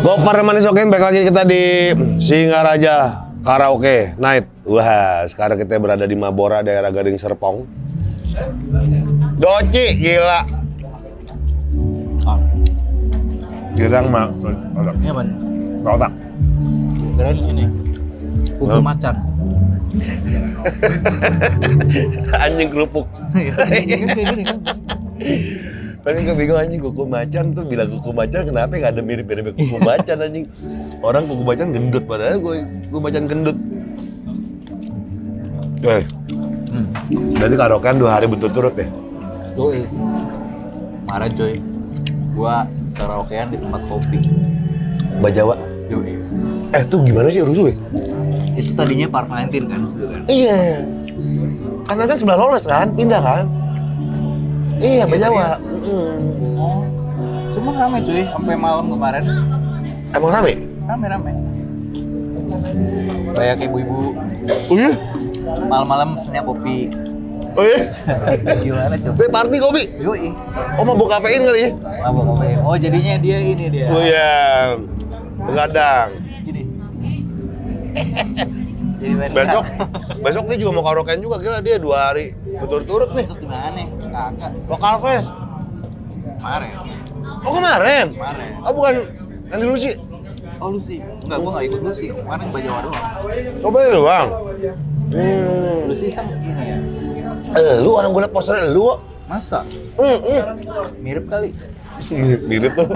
Gofar Manis Oke, baik lagi kita di Singaraja Karaoke Night. Wah, sekarang kita berada di Mabora, daerah Gading Serpong. Doci, gila. Girang mah. Ini apa? Otak. Keren ini. Kuku macan. Anjing kerupuk. Kayak gini kan. Paling gue bingung anjing kuku macan tuh bilang kuku macan kenapa nggak ada mirip-mirip kuku macan anjing. Orang kuku macan gendut padahal gue kuku macan gendut. Berarti karaokean 2 hari berturut-turut ya? Tuh, kemarin coy, gua karaokean di tempat kopi. Mbak Jawa. Yoi. Tuh gimana sih rusuh ya? Itu tadinya Park 19 kan, situ kan? Iya. Karena kan sebelah Loles kan, pindah kan? Iya, Mbak Jawa. Oh, cuman rame cuy, sampai malam kemarin. Emang rame? Rame. Kayak ibu-ibu. Oh iya? Malam-malam pesennya kopi. Oh iya? Gimana coba? Party kopi? Yoi. Oh mabuk kafein kali ya? Mabok kafein. Oh jadinya dia ini dia. Oh iya. Begadang. Gini. Jadi main Besok dia juga mau karaokean juga, gila dia 2 hari berturut-turut nih. Besok gimana nih? Kagak. Lokal Fest. Kemarin. Oh kemarin? Kemarin. Oh bukan yang di Lucy? Oh Lucy? Enggak, gua nggak ikut Lucy. Kemarin Mbak Jawa doang. Coba ya doang. Lucy sama ini ya. Lu orang gue liat posternya lu kok. Masa? Mirip kali. Mirip tuh.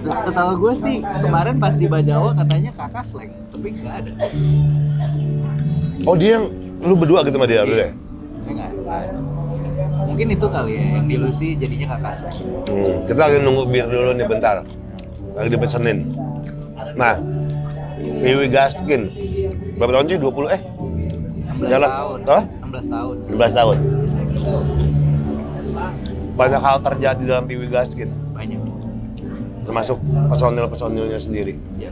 Setahu gue sih kemarin pas di Bajawa katanya kakak Sleng, tapi nggak ada. Oh dia yang lu berdua gitu sama dia dulu ya? Nggak ada. Mungkin itu kali ya yang di Lucy jadinya kakak Sleng. Kita lagi nunggu bir dulu nih bentar. Lagi dipesenin. Nah, Wiwi Gaskin. Berapa tahun sih? 20 16 jalan. tahun. Apa? 16 tahun. 16 tahun. Banyak hal terjadi dalam Wiwi Gaskin. Banyak. Termasuk personil-personilnya sendiri. Ya.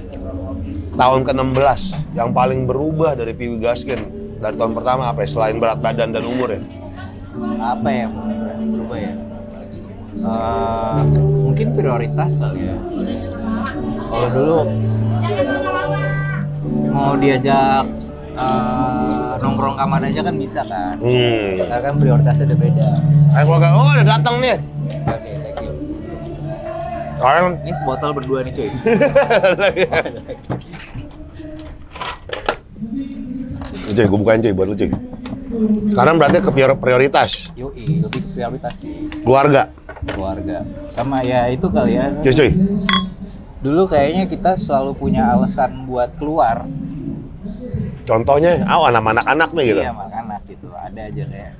Tahun ke-16 yang paling berubah dari Wiwi Gaskin dari tahun pertama apa ya? Selain berat badan dan umur ya? Apa ya berubah ya? Mungkin prioritas kali ya. Kalau dulu mau diajak nongkrong kamar aja kan bisa kan. Sekarang kan prioritasnya udah beda. Ayo keluarga, oh udah datang nih. Oke, thank you. Kalian Ini sebotol berdua nih cuy. cuy, gue bukain cuy buat lu cuy. Sekarang berarti ke prioritas. Yoi, lebih ke prioritas sih. Keluarga. Keluarga. Sama ya itu kali ya. Cuy. Dulu kayaknya kita selalu punya alasan buat keluar. Contohnya, sama anak-anak nih gitu. Iya, sama anak gitu. Ada aja kayak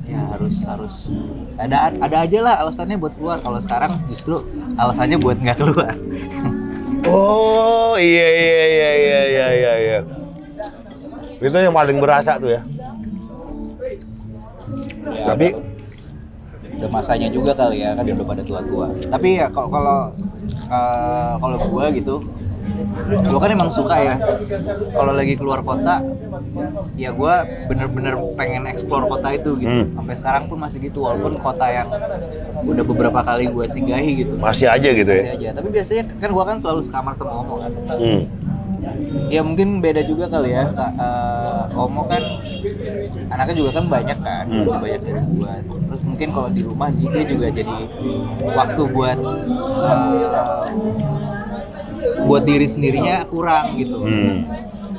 ya harus ada aja lah alasannya buat keluar. Kalau sekarang justru alasannya buat nggak keluar. Oh iya. Itu yang paling berasa tuh ya. Ya, Tapi udah masanya juga kali ya, kan udah pada tua-tua. Tapi ya kalau gua gitu, gua kan emang suka ya. Kalau lagi keluar kota, ya gua bener-bener pengen explore kota itu gitu. Sampai sekarang pun masih gitu, walaupun kota yang udah beberapa kali gua singgahi gitu. masih aja gitu ya. Masih aja. Tapi biasanya kan gua kan selalu sekamar sama Omo kan. Ya mungkin beda juga kali ya. Omo kan anaknya juga kan banyak kan, lebih banyak dari gua. Terus mungkin kalau di rumah dia juga jadi waktu buat diri sendirinya kurang gitu.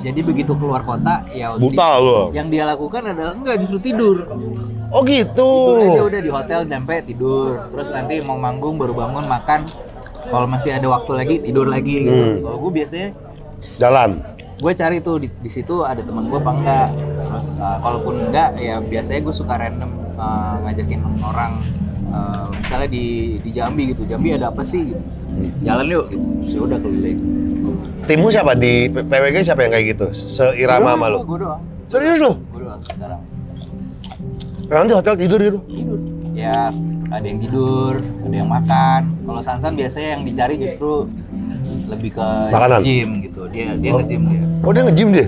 Jadi begitu keluar kota ya Buta lo. yang dia lakukan adalah enggak justru tidur. Oh gitu. Tidur aja udah di hotel nyampe tidur. Terus nanti mau manggung baru bangun makan. Kalau masih ada waktu lagi tidur lagi gitu. Kalau gue biasanya Jalan. gue cari tuh di situ ada teman gue apa enggak. Terus kalaupun enggak ya biasanya gue suka random ngajakin orang misalnya di Jambi gitu. Jambi ada apa sih gitu. Jalan yuk gitu. Terus ya udah keliling. Timmu siapa di PWG siapa yang kayak gitu? Seirama sama lu? Gue doang. Serius lu? Gue doang sekarang. Yang di hotel tidur gitu? Tidur. Ya ada yang tidur, ada yang makan. Kalau Sansan biasanya yang dicari justru lebih ke makanan. Gym gitu. Dia nge-gym dia. Oh dia nge-gym dia?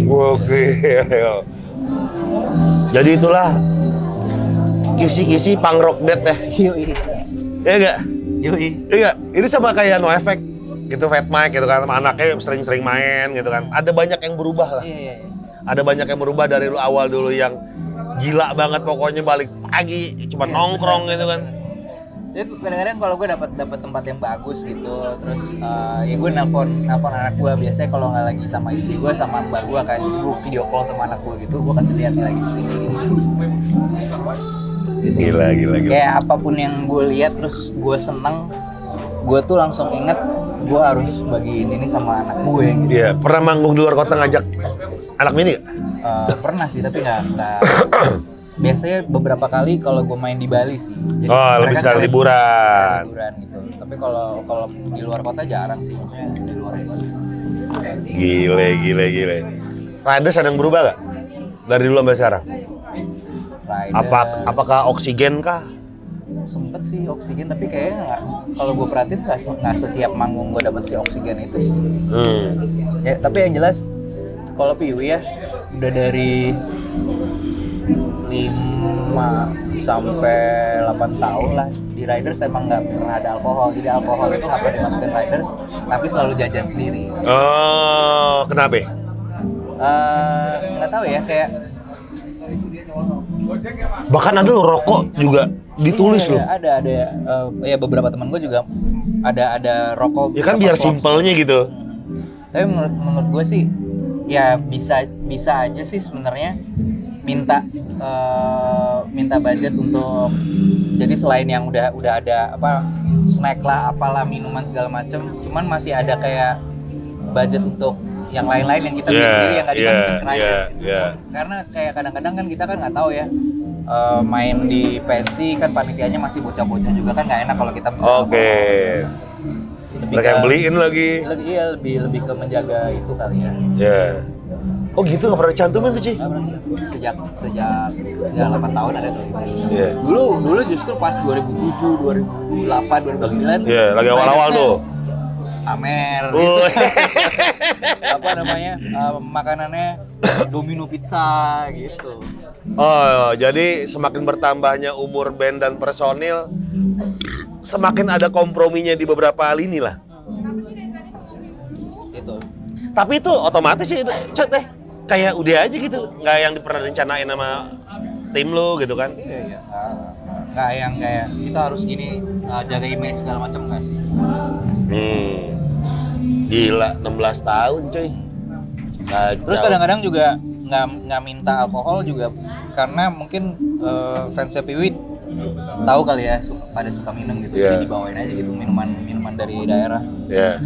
Oke. Jadi itulah kisi-kisi punk rock dead ya. Yoi. Iya enggak? Yoi. Iya, ini sama kayak No Effect gitu, Fat Mike gitu kan, sama anaknya sering-sering main gitu kan. Ada banyak yang berubah lah. Iya. Ada banyak yang berubah dari lu awal dulu yang gila banget pokoknya balik pagi cuma nongkrong gitu kan. Jadi kadang-kadang kalau gue dapat tempat yang bagus gitu, terus ya gue nelpon anak gue. Biasanya kalau nggak lagi sama istri gue, sama mbak gue kan, jadi gue video call sama anak gue gitu, gue kasih lihat nih lagi di sini. Gitu. Gila. Kayak apapun yang gue lihat terus gue seneng, gue tuh langsung inget gue harus bagiin ini sama anak gue gitu. Iya, pernah manggung di luar kota ngajak anak mini gak? Pernah sih, tapi nggak biasanya beberapa kali kalau gue main di Bali sih. Jadi lebih sekali liburan gitu. Tapi kalau di luar kota jarang sih, maksudnya di luar Bali. Gile. Riders ada yang berubah gak? Dari dulu sampai sekarang? Riders, Apakah oksigen kah? sempet sih oksigen, tapi kayaknya nggak, kalau gue perhatiin nggak setiap manggung gue dapet si oksigen itu sih. Ya, tapi yang jelas kalau Piwi ya udah dari 5 sampai 8 tahun lah di Riders emang nggak pernah ada alkohol. Jadi alkohol itu nggak pernah dimasukin Riders, tapi selalu jajan sendiri. Oh, kenapa? Nggak tahu ya, kayak Bahkan ada lo rokok juga ditulis iya, loh. Ada ya beberapa teman gue juga ada rokok. Ya kan biar simpelnya gitu. Tapi menurut gue sih ya bisa aja sih sebenarnya minta budget untuk, jadi selain yang udah ada apa snack lah, apalah, minuman segala macem, cuman masih ada kayak budget untuk yang lain-lain yang kita beli sendiri yang nggak dimasukin ke Riders gitu. Karena kayak kadang-kadang kan kita kan nggak tahu ya, main di pensi kan panitianya masih bocah-bocah juga kan, nggak enak kalau kita Oke. Mereka yang beliin lagi. Iya, lebih ke menjaga itu kali ya. Ya. Oh gitu, nggak pernah cantumin tuh, Ci? Sejak ya 8 tahun ada tuh. Iya. Dulu justru pas 2007, 2008, 2009. Iya, lagi awal-awal tuh. Amer gitu. Apa namanya, makanannya Domino pizza gitu. Oh, jadi semakin bertambahnya umur band dan personil, semakin ada komprominya di beberapa lini lah. Gitu. Tapi itu otomatis sih, Cet, kayak udah aja gitu, nggak yang pernah rencanain sama tim lo gitu kan? Iya. Nggak yang kayak kita harus gini, jaga image segala macam, nggak sih. Gila, 16 tahun coy. Kacau. Terus kadang-kadang juga nggak minta alkohol juga karena mungkin fansnya Piwi tahu kali ya, pada suka minum gitu. Jadi dibawain aja gitu minuman dari daerah. Ya.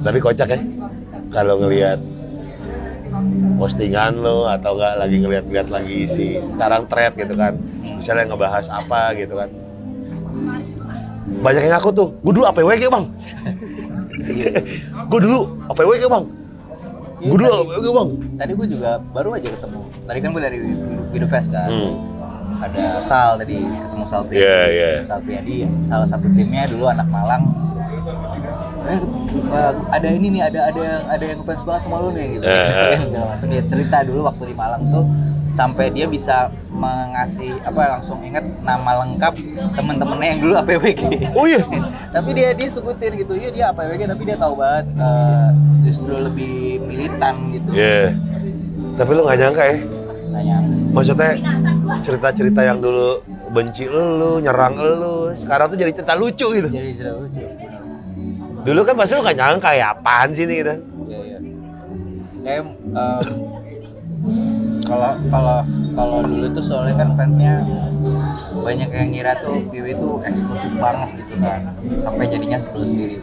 Tapi kocak ya kalau ngelihat postingan lo atau nggak lagi ngeliat lagi si sekarang thread gitu kan, misalnya ngebahas apa gitu kan, banyak yang ngaku tuh, gue dulu APW kayak bang. Gue dulu APW kayak bang. Gue dulu APW kayak bang. Tadi gue juga baru aja ketemu. Tadi kan gue dari Video Fest kan. Ada Sal tadi, ketemu Sal Priadi. Sal Priadi, salah satu timnya dulu anak Malang. Ada ini nih, ada yang fans banget sama lu nih gitu. Segala macam. Dia cerita dulu waktu di Malang tuh sampai dia bisa mengasih langsung inget nama lengkap temen-temennya yang dulu APWG. Oh iya. Tapi dia sebutin gitu, iya dia APWG, tapi dia tahu banget justru lebih militan gitu. Iya. Tapi lu nggak nyangka ya? Nggak nyangka sih. Maksudnya cerita-cerita yang dulu benci lu, nyerang lu, sekarang tuh jadi cerita lucu gitu. Jadi cerita lucu. Dulu kan pasti lu nggak nyangka ya apaan sih ini gitu. Iya. Kayak kalau dulu tuh soalnya kan fansnya banyak yang ngira tuh Piwi tuh eksklusif banget gitu kan, sampai jadinya sebel sendiri.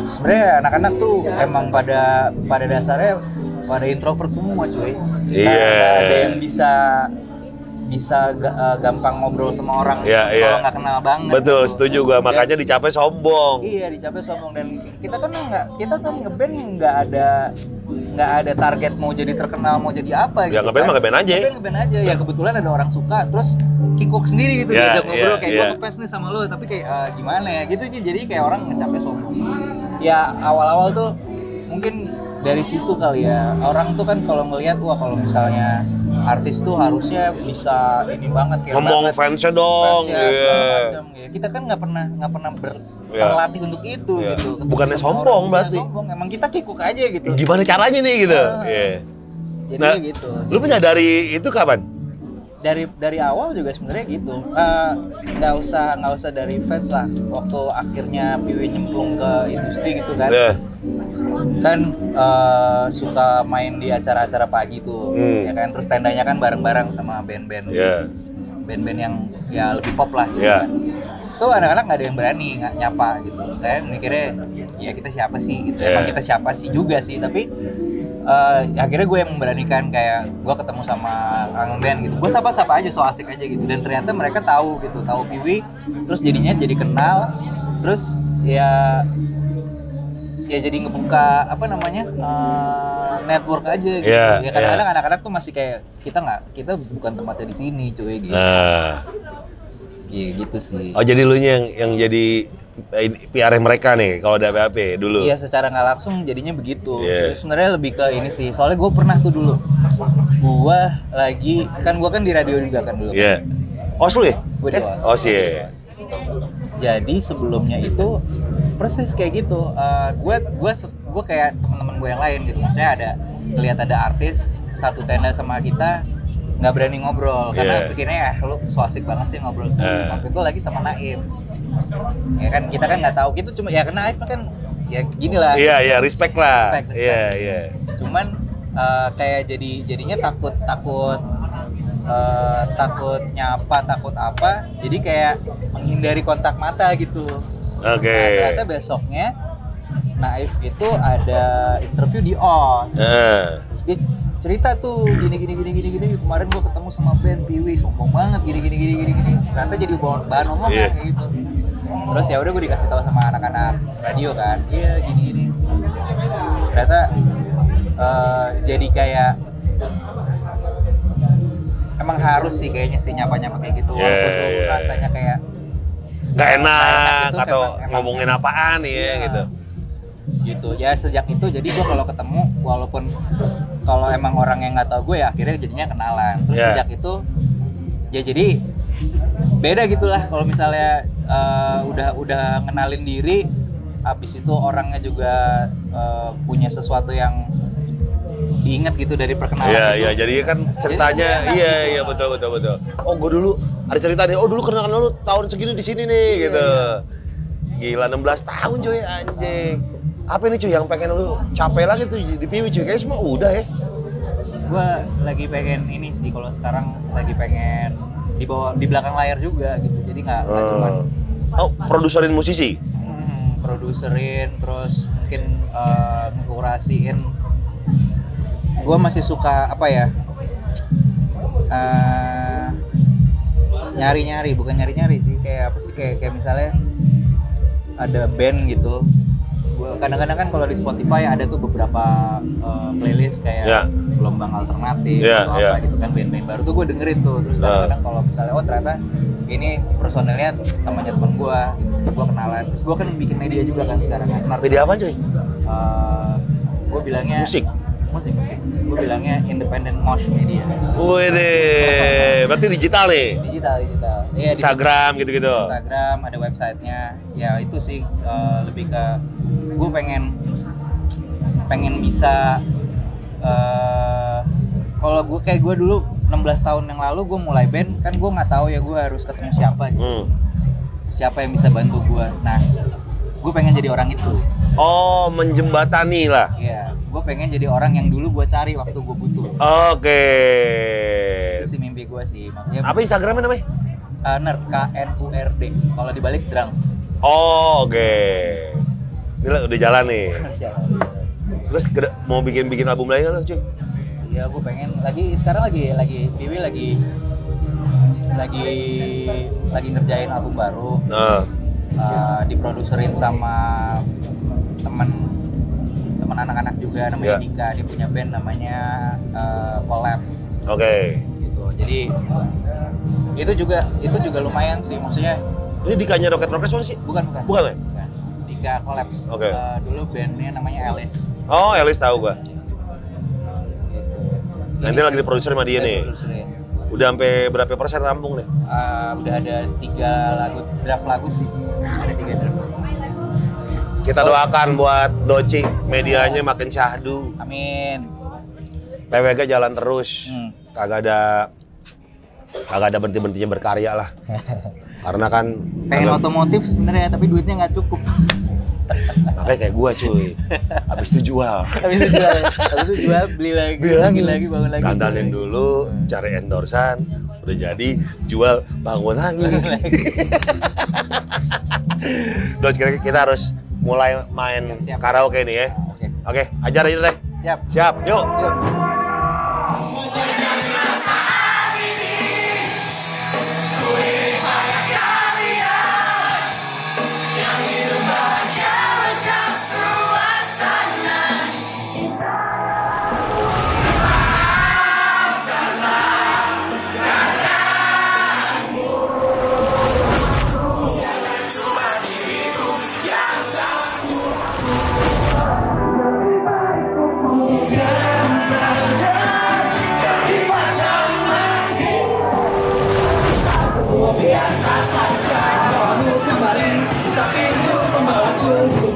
Sebenarnya anak-anak tuh emang pada dasarnya pada introvert semua cuy. Nggak ada yang bisa gampang ngobrol sama orang kalau nggak kenal banget. Betul, gitu. setuju gua. Makanya dicapai sombong. Iya, dicapai sombong. Dan kita kan ngeband nggak ada target mau jadi terkenal, mau jadi apa gitu. Ya ngeband aja. Ngeband aja. Ya kebetulan ada orang suka, terus kikuk sendiri gitu, diajak ngobrol kayak gue ngefans nih sama lo, tapi kayak gimana ya gitu. Jadi kayak orang ngecapnya sombong. Ya awal-awal tuh mungkin dari situ kali ya. Orang tuh kan kalau ngelihat, wah kalau misalnya artis tuh harusnya bisa ini banget kayak Ngomong banget. fansnya dong, Fansnya, segala iya. macam. Ya, kita kan nggak pernah Iya. terlatih untuk itu Iya. gitu. Ketemu Bukannya sama sombong orang, berarti. bukan sombong, emang kita kikuk aja gitu. Gimana caranya nih gitu? Ah. Iya. Jadi Nah, gitu. Lu menyadari itu kapan? Dari awal juga sebenarnya gitu. Nggak usah dari fans lah. Waktu akhirnya Piwi nyemplung ke industri gitu kan. Iya. Kan suka main di acara-acara pagi tuh, ya kan, terus tendanya kan bareng-bareng sama band-band, band-band yang ya lebih pop lah gitu kan. Tuh anak-anak nggak ada yang berani nyapa gitu, kayak mikirnya ya kita siapa sih gitu, emang kita siapa sih juga sih, tapi akhirnya gue yang memberanikan, kayak gue ketemu sama orang band gitu, gue sapa-sapa aja, so asik aja gitu, dan ternyata mereka tahu gitu, tahu Piwi, terus jadinya jadi kenal, terus ya jadi ngebuka apa namanya network aja gitu. Ya kadang-kadang anak-anak tuh masih kayak kita bukan tempatnya di sini cuy gitu. Iya gitu sih. Oh jadi lu yang jadi PR mereka nih kalau ada apa-apa dulu. Iya, secara nggak langsung jadinya begitu. Terus sebenarnya lebih ke ini sih. Soalnya gue pernah tuh dulu. Gue kan di radio juga kan dulu. Iya. OS lu ya? Gue di OS. OS ya. Jadi sebelumnya itu persis kayak gitu. Gue kayak teman-teman gue yang lain gitu. Maksudnya lihat ada artis satu tenda sama kita, nggak berani ngobrol karena pikirnya lu so asik banget sih ngobrol sama. Waktu itu lagi sama Naif. Ya kan kita kan nggak tahu, itu cuma ya karena Naif kan ya gini lah. Iya, respect lah. Iya. Cuman kayak jadinya takut nyapa, takut apa, jadi kayak menghindari kontak mata gitu. Oke. Nah, ternyata besoknya Naif itu ada interview di OS. Terus dia cerita tuh gini kemarin gua ketemu sama band Piwi, sombong banget gini. Ternyata jadi bahan omongan kayak gitu. Terus ya udah gue dikasih tahu sama anak-anak radio kan, iya gini. Ternyata jadi kayak emang harus sih kayaknya sih nyapa-nyapa kayak gitu, walaupun rasanya kayak nggak enak gitu, atau emang ngomongin apaan gitu ya. Sejak itu jadi gue kalau ketemu, walaupun kalau emang orang yang nggak tahu gue ya akhirnya jadinya kenalan. Terus sejak itu ya jadi beda gitulah kalau misalnya udah ngenalin diri, abis itu orangnya juga punya sesuatu yang diingat gitu dari perkenalan itu. Iya, jadi kan ceritanya iya betul. Oh, gue dulu ada cerita nih. Oh, dulu kenal lu tahun segini di sini nih gitu. Gila 16 tahun cuy, anjing. Apa nih cuy yang pengen lu capai lagi tuh di Piwi cuy? Kayaknya semua udah ya. Gua lagi pengen ini sih, kalau sekarang lagi pengen di belakang layar juga gitu. Jadi nggak cuma produserin musisi. Produserin, terus mungkin ngekurasiin. Gue masih suka nyari-nyari, bukan nyari-nyari sih, kayak apa sih, kayak misalnya ada band gitu. Gue kadang-kadang kan kalau di Spotify ada tuh beberapa playlist kayak gelombang alternatif atau apa gitu kan, band-band baru tuh gue dengerin tuh. Terus kadang-kadang kalau misalnya ternyata ini personelnya temannya teman gue gitu, gue kenalan. Terus gue kan bikin media juga kan sekarang kan. Media apa cuy? Gue bilangnya musik. Gue bilangnya independent mosh media. Wih deh, berarti digital nih? Digital. Ya, Instagram gitu-gitu? Instagram, ada websitenya. Ya itu sih lebih ke gue pengen bisa kalau gue dulu 16 tahun yang lalu gue mulai band, kan gue nggak tahu ya gue harus ketemu siapa gitu. Siapa yang bisa bantu gue. Nah, gue pengen jadi orang itu. Oh, menjembatani lah. Iya, gue pengen jadi orang yang dulu gue cari waktu gue butuh. Oke. Itu sih mimpi gue sih. Makanya apa Instagramnya namanya? Nerd, KNURD. Kalau dibalik drunk. Oh, oke. Ini udah jalan nih. Terus mau bikin album lagi nggak lo cuy? Iya, gue pengen sekarang lagi Piwi lagi ngerjain album baru. Diproduserin sama teman anak-anak juga, namanya Dika. Dia punya band namanya Collapse. Oke. Gitu. Jadi itu juga lumayan sih, maksudnya. Ini Dikanya Rocket Rockets sih? Bukan ya? Dika Collapse. Oke. Dulu bandnya namanya Alice. Oh, Alice tahu gua. Gitu. Nanti lagi diproduksi sama dia nih. Udah sampai berapa persen rampung nih? Udah ada 3 lagu, draft lagu sih. Ada 3 draft. Kita doakan buat Doci, medianya makin syahdu. Amin. PWG jalan terus. Kagak ada berhenti-berhentinya berkarya lah. Karena kan pengen otomotif sebenarnya, tapi duitnya nggak cukup. makanya kayak gua cuy. Habis itu jual. Habis itu jual, beli lagi, bangun lagi. Dandanin dulu, cari endorsan, udah jadi jual, bangun lagi. Dot, kita harus mulai main Siap. karaoke nih ya. Oke, ajar aja deh. Siap, yuk.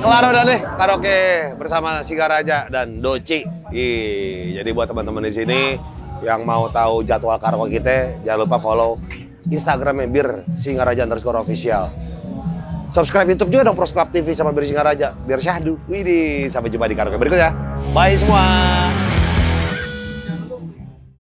Kelar udah deh karaoke bersama Singaraja dan Doci. Jadi buat teman-teman di sini yang mau tahu jadwal karaoke kita, jangan lupa follow Instagramnya Bir Singaraja_official. Subscribe YouTube juga dong Pros Club TV sama Bir Singaraja biar syahdu. Widih, sampai jumpa di karaoke berikutnya. Bye semua.